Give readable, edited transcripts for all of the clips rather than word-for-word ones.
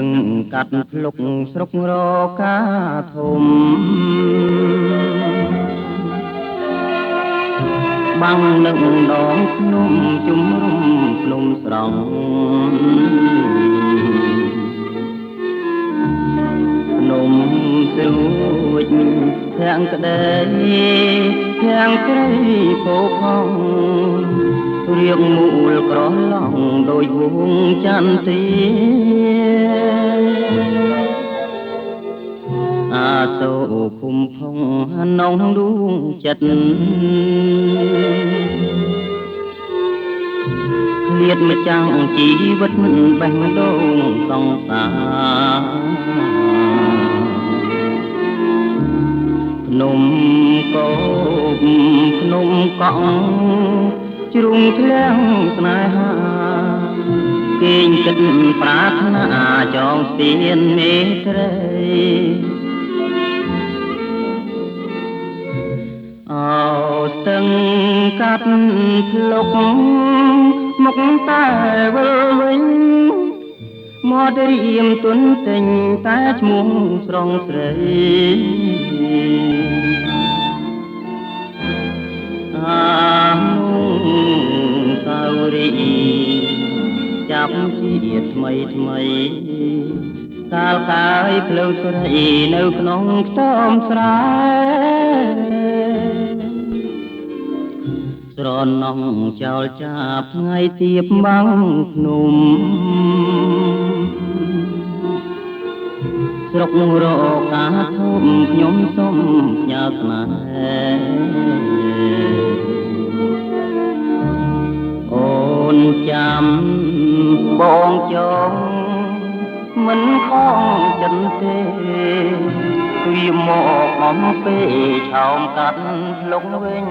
ដឹងកាត់ភ្លុកស្រុករកាធំបាំងនឹងដងភ្នំជំរុំភ្នំស្រង់ភ្នំស្រួចធាំងក្ដីធាំងស្រីពោផងរៀងមូលក្រឡងដោយវងចន្ទាអាសូភុំផុងនងដួងចិត្តឃ្លាតម្ចាំងជីវិតមិនបេះដូងសង្សារភ្នំកោបភ្នំកង់ជ្រុងធ្លាំងស្នេហាគេងគិតប្រាថ្នាចងស្ពានមេត្រីអោស្ទឹងកាត់ភ្លុកមកតែវិលវិញមករៀមទុនទិញតែឈ្មោះស្រងស្រីសាវរីចាប់ជាថ្មីថ្មីកាលកាយផ្លូវស្រីនៅក្នុងខ្ទមស្រែស្រណងចោលចាប់ថ្ងៃទៀបបាំងភ្នំស្រុករកាធំខ្ញុំសុំផ្ញើស្នេហ៍អូនចាំបងចងមិនខំចិនទេវាមកអំពេលឆោមកាត់ភ្លុកវិញ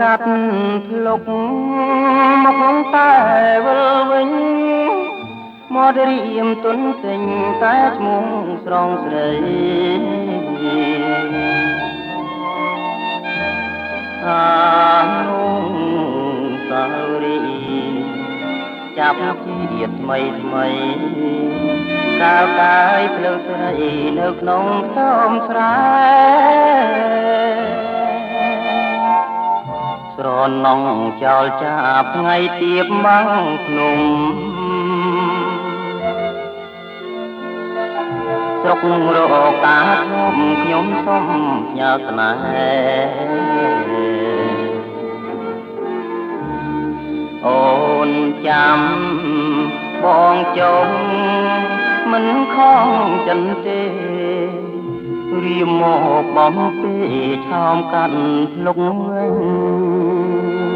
កាត់ភ្លុកមកតែវិលវិញមករៀមទុនទិញតែឈ្មោះស្រងស្រីអានោះសារីចាប់ជាថ្មីថ្មីកាលកាយផ្លូវស្រីនៅក្នុងខ្ទមស្រែស្រណងចោលចាប់ថ្ងៃទៀបបាំងភ្នំស្រុករកាធំខ្ញុំសុំផ្ញើស្នេហ៍អូនចាំបងចុងមិនខំចិនទេរៀមមកបំពេឆោមកាត់ភ្លុកវិញ